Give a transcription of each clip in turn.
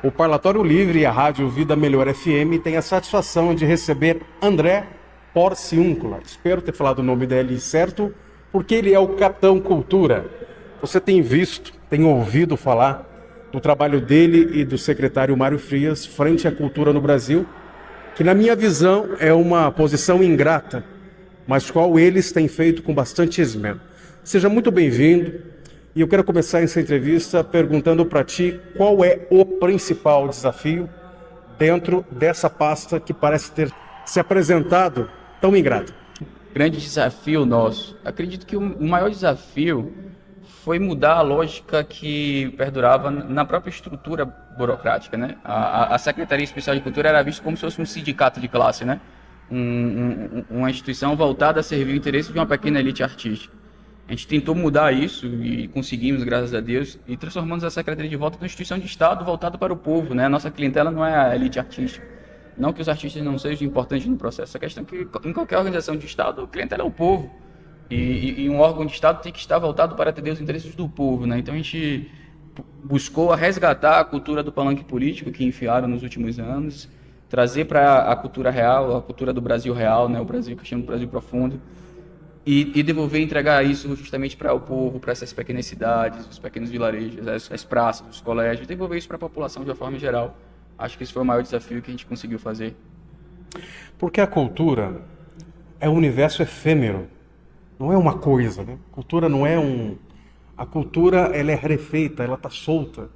O Parlatório Livre e a Rádio Vida Melhor FM têm a satisfação de receber André Porciúncula. Espero ter falado o nome dele certo, porque ele é o Capitão Cultura. Você tem visto, tem ouvido falar do trabalho dele e do secretário Mário Frias frente à cultura no Brasil, que na minha visão é uma posição ingrata, mas qual eles têm feito com bastante esmero. Seja muito bem-vindo. E eu quero começar essa entrevista perguntando para ti qual é o principal desafio dentro dessa pasta que parece ter se apresentado tão ingrata. Grande desafio nosso. Acredito que o maior desafio foi mudar a lógica que perdurava na própria estrutura burocrática, né? A Secretaria Especial de Cultura era vista como se fosse um sindicato de classe, né? Uma instituição voltada a servir o interesse de uma pequena elite artística. A gente tentou mudar isso e conseguimos, graças a Deus, e transformamos a Secretaria de volta numa instituição de Estado voltada para o povo, né? A nossa clientela não é a elite artística. Não que os artistas não sejam importantes no processo, a questão é que em qualquer organização de Estado, a clientela é o povo. E um órgão de Estado tem que estar voltado para atender os interesses do povo, né? Então a gente buscou resgatar a cultura do palanque político que enfiaram nos últimos anos, trazer para a cultura real, a cultura do Brasil real, né? O Brasil que eu chamo de Brasil profundo. E devolver e entregar isso justamente para o povo, para essas pequenas cidades, os pequenos vilarejos, as praças, os colégios, devolver isso para a população de uma forma geral. Acho que esse foi o maior desafio que a gente conseguiu fazer. Porque a cultura é um universo efêmero, não é uma coisa, né? Cultura não é um... A cultura, ela é rarefeita, ela está solta.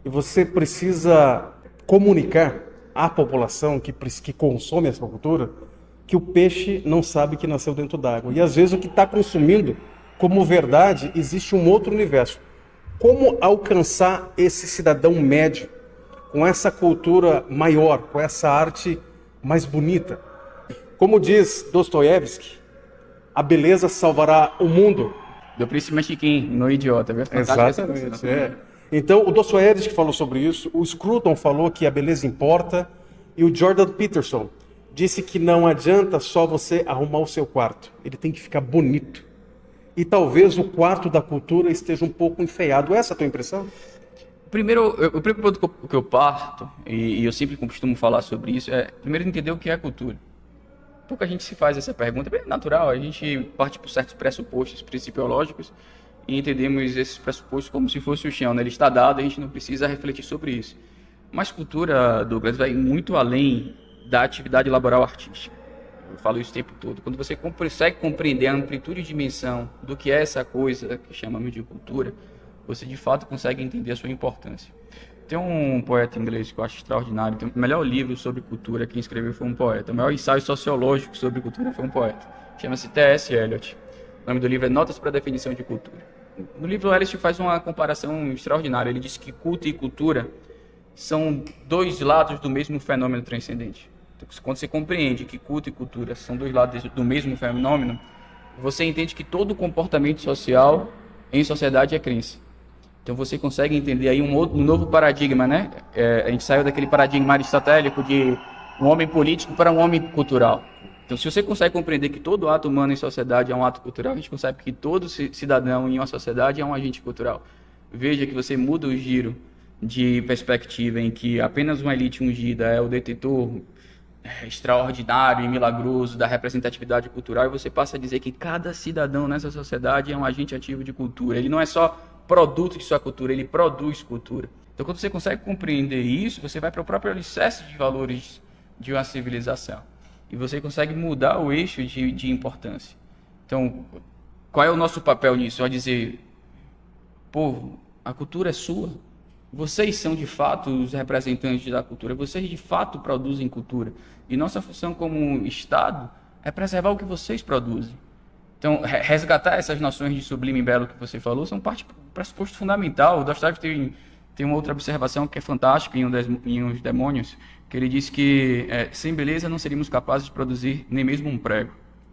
E você precisa comunicar à população que consome essa cultura que o peixe não sabe que nasceu dentro d'água. E às vezes o que está consumindo como verdade, existe um outro universo. Como alcançar esse cidadão médio com essa cultura maior, com essa arte mais bonita? Como diz Dostoiévski, a beleza salvará o mundo. Do Príncipe Mesquiquim, no Idiota. Exatamente, é. Então, o Dostoiévski falou sobre isso, o Scruton falou que a beleza importa, e o Jordan Peterson disse que não adianta só você arrumar o seu quarto, ele tem que ficar bonito. E talvez o quarto da cultura esteja um pouco enfeiado. Essa é a tua impressão? O primeiro ponto que eu parto, e eu sempre costumo falar sobre isso, é primeiro entender o que é cultura. Pouca gente se faz essa pergunta, é bem natural, a gente parte por certos pressupostos principiológicos e entendemos esses pressupostos como se fosse o chão, né? Ele está dado, a gente não precisa refletir sobre isso. Mas cultura, Douglas, vai muito além da atividade laboral artística. Eu falo isso o tempo todo. Quando você consegue compreender a amplitude e dimensão do que é essa coisa que chamamos de cultura, você de fato consegue entender a sua importância. Tem um poeta inglês que eu acho extraordinário, tem o melhor livro sobre cultura, quem escreveu foi um poeta, o maior ensaio sociológico sobre cultura foi um poeta, chama-se T.S. Eliot. O nome do livro é Notas para a Definição de Cultura. No livro, Eliot faz uma comparação extraordinária. Ele diz que culto e cultura são dois lados do mesmo fenômeno transcendente. Então, quando você compreende que culto e cultura são dois lados do mesmo fenômeno, você entende que todo comportamento social em sociedade é crença. Então você consegue entender aí um novo paradigma, né? A gente saiu daquele paradigma aristotélico de um homem político para um homem cultural. Então se você consegue compreender que todo ato humano em sociedade é um ato cultural, a gente consegue que todo cidadão em uma sociedade é um agente cultural. Veja que você muda o giro de perspectiva em que apenas uma elite ungida é o detentor extraordinário e milagroso da representatividade cultural, e você passa a dizer que cada cidadão nessa sociedade é um agente ativo de cultura. Ele não é só produto de sua cultura, ele produz cultura. Então, quando você consegue compreender isso, você vai para o próprio alicerce de valores de uma civilização. E você consegue mudar o eixo de importância. Então, qual é o nosso papel nisso? É dizer, povo, a cultura é sua. Vocês são, de fato, os representantes da cultura. Vocês, de fato, produzem cultura. E nossa função como Estado é preservar o que vocês produzem. Então, resgatar essas noções de sublime e belo que você falou são parte do pressuposto fundamental. O Dostoiévski tem uma outra observação que é fantástica em Os Demônios, que ele diz que sem beleza não seríamos capazes de produzir nem mesmo um prego.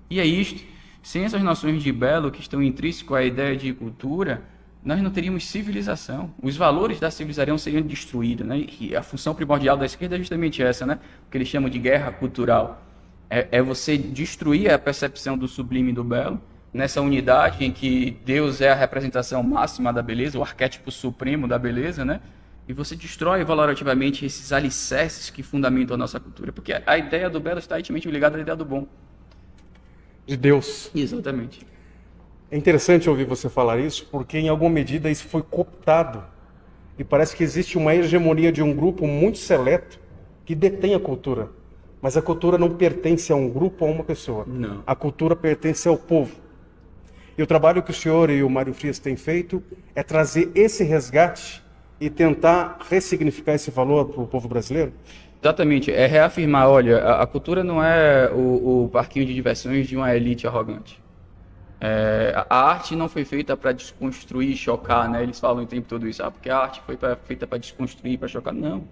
E é isto. Sem essas noções de belo que estão intrínsecas à ideia de cultura, nós não teríamos civilização. Os valores da civilização seriam destruídos, né? E a função primordial da esquerda é justamente essa, né? O que eles chamam de guerra cultural. É você destruir a percepção do sublime e do belo, nessa unidade em que Deus é a representação máxima da beleza, o arquétipo supremo da beleza, né? E você destrói valorativamente esses alicerces que fundamentam a nossa cultura. Porque a ideia do belo está intimamente ligada à ideia do bom. De Deus. Exatamente. É interessante ouvir você falar isso, porque em alguma medida isso foi cooptado. E parece que existe uma hegemonia de um grupo muito seleto que detém a cultura. Mas a cultura não pertence a um grupo ou a uma pessoa. Não. A cultura pertence ao povo. E o trabalho que o senhor e o Mário Frias têm feito é trazer esse resgate e tentar ressignificar esse valor para o povo brasileiro? Exatamente. É reafirmar, olha, a cultura não é o parquinho de diversões de uma elite arrogante. A arte não foi feita para desconstruir e chocar, né? Eles falam o tempo todo isso, porque a arte foi feita para desconstruir, para chocar. Não.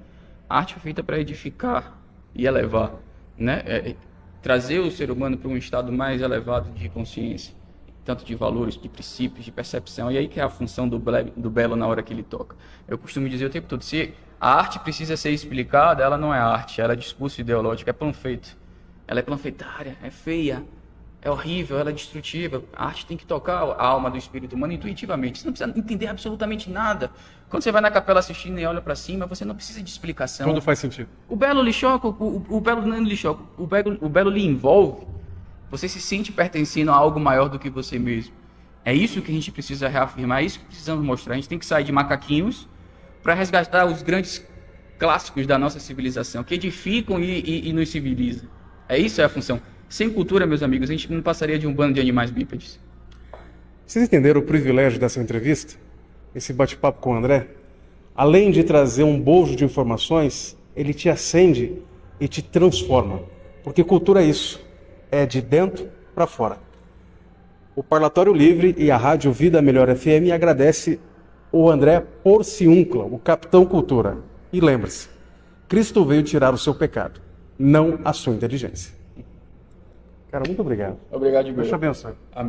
A arte foi feita para edificar e elevar, né? Trazer o ser humano para um estado mais elevado de consciência, tanto de valores, de princípios, de percepção. E aí que é a função do belo na hora que ele toca. Eu costumo dizer o tempo todo, se a arte precisa ser explicada, ela não é arte, ela é discurso ideológico, é panfleto. Ela é panfletária, é feia, é horrível, ela é destrutiva. A arte tem que tocar a alma do espírito humano intuitivamente. Você não precisa entender absolutamente nada. Quando você vai na capela assistindo e olha para cima, você não precisa de explicação. Tudo faz sentido. O belo lhe choca, o belo não lhe choca, o belo lhe envolve. Você se sente pertencendo a algo maior do que você mesmo. É isso que a gente precisa reafirmar, é isso que precisamos mostrar. A gente tem que sair de macaquinhos para resgatar os grandes clássicos da nossa civilização, que edificam e nos civilizam. Isso é a função. Sem cultura, meus amigos, a gente não passaria de um bando de animais bípedes. Vocês entenderam o privilégio dessa entrevista? Esse bate-papo com o André? Além de trazer um bojo de informações, ele te acende e te transforma. Porque cultura é isso. É de dentro para fora. O Parlatório Livre e a Rádio Vida Melhor FM agradece o André Porciúncula, o Capitão Cultura. E lembre-se, Cristo veio tirar o seu pecado, não a sua inteligência. Cara, muito obrigado. Obrigado, Deus Deus te abençoe. Amém.